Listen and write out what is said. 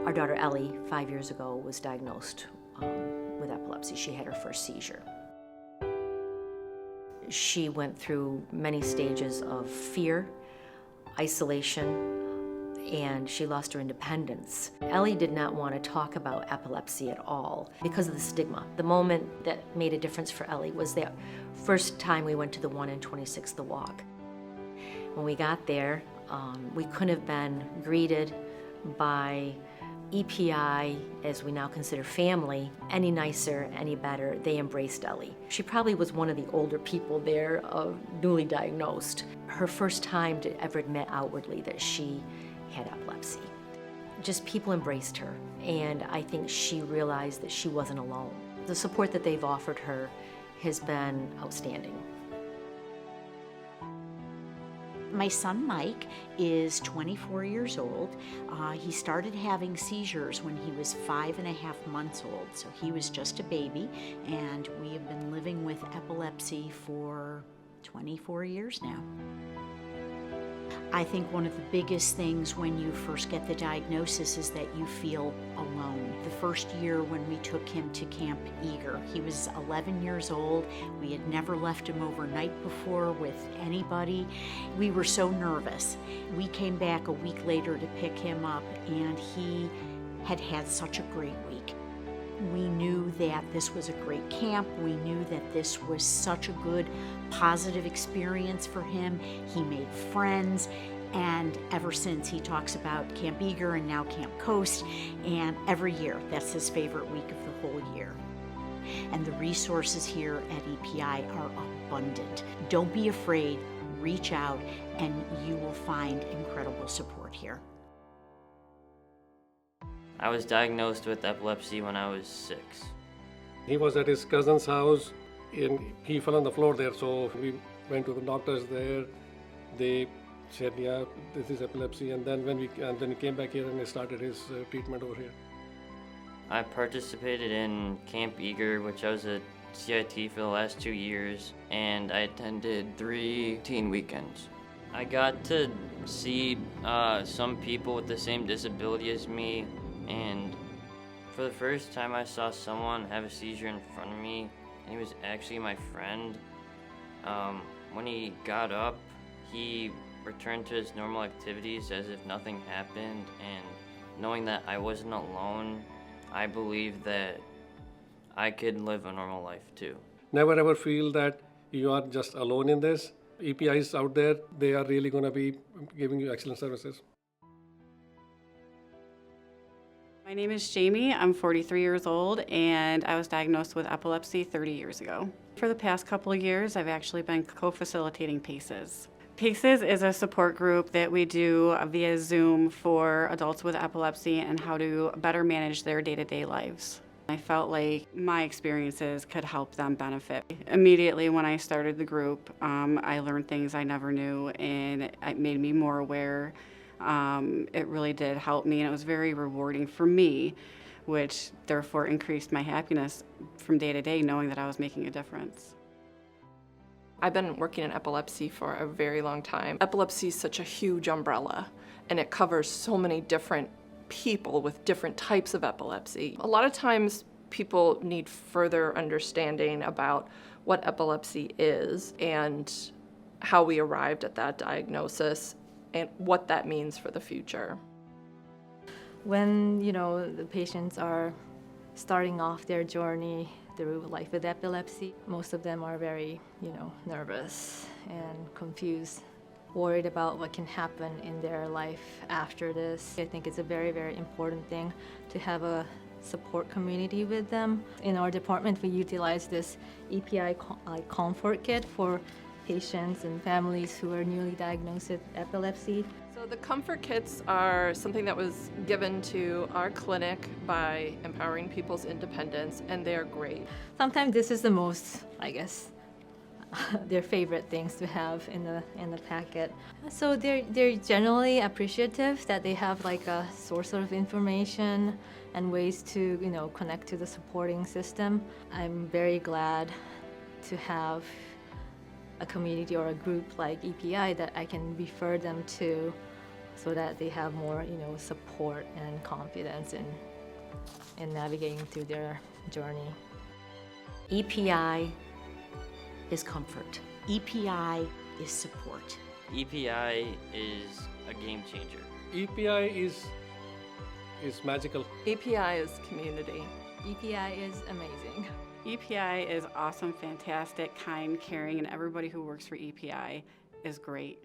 Our daughter Ellie, 5 years ago, was diagnosed with epilepsy. She had her first seizure. She went through many stages of fear, isolation, and she lost her independence. Ellie did not want to talk about epilepsy at all because of the stigma. The moment that made a difference for Ellie was the first time we went to the 1 in 26 The Walk. When we got there, we couldn't have been greeted by EPI, as we now consider family, any nicer, any better. They embraced Ellie. She probably was one of the older people there, newly diagnosed. Her first time to ever admit outwardly that she had epilepsy. Just people embraced her, and I think she realized that she wasn't alone. The support that they've offered her has been outstanding. My son Mike is 24 years old. He started having seizures when he was 5.5 months old, so he was just a baby, and we have been living with epilepsy for 24 years now. I think one of the biggest things when you first get the diagnosis is that you feel alone. The first year when we took him to Camp Eager, he was 11 years old. We had never left him overnight before with anybody. We were so nervous. We came back a week later to pick him up, and he had had such a great week. We knew that this was a great camp. We knew that this was such a good, positive experience for him. He made friends, and ever since he talks about Camp Eager and now Camp Coast, and every year that's his favorite week of the whole year. And the resources here at EPI are abundant. Don't be afraid, reach out, and you will find incredible support here. I was diagnosed with epilepsy when I was 6. He was at his cousin's house and he fell on the floor there, so we went to the doctors there. They said, yeah, this is epilepsy, and then when he came back here and he started his treatment over here. I participated in Camp Eager, which I was a CIT for the last 2 years, and I attended 3 teen weekends. I got to see some people with the same disability as me, and for the first time I saw someone have a seizure in front of me, and he was actually my friend. When he got up, he returned to his normal activities as if nothing happened, and knowing that I wasn't alone, I believe that I could live a normal life too. Never ever feel that you are just alone in this. EPIs out there, they are really going to be giving you excellent services. My name is Jamie. I'm 43 years old, and I was diagnosed with epilepsy 30 years ago. For the past couple of years, I've actually been co-facilitating PACES. PACES is a support group that we do via Zoom for adults with epilepsy and how to better manage their day-to-day lives. I felt like my experiences could help them benefit. Immediately when I started the group, I learned things I never knew, and it made me more aware. It really did help me, and it was very rewarding for me, which therefore increased my happiness from day to day, knowing that I was making a difference. I've been working in epilepsy for a very long time. Epilepsy is such a huge umbrella, and it covers so many different people with different types of epilepsy. A lot of times people need further understanding about what epilepsy is and how we arrived at that diagnosis and what that means for the future. When, the patients are starting off their journey through life with epilepsy, most of them are very, nervous and confused, worried about what can happen in their life after this. I think it's a very, very important thing to have a support community with them. In our department, we utilize this EPI comfort kit for patients and families who are newly diagnosed with epilepsy. So the comfort kits are something that was given to our clinic by Empowering People's Independence, and they are great. Sometimes this is the most, their favorite things to have in the packet. So they're generally appreciative that they have a source of information and ways to connect to the supporting system. I'm very glad to have a community or a group like EPI that I can refer them to so that they have more, support and confidence in navigating through their journey. EPI is comfort. EPI is support. EPI is a game changer. EPI is magical. EPI is community. EPI is amazing. EPI is awesome, fantastic, kind, caring, and everybody who works for EPI is great.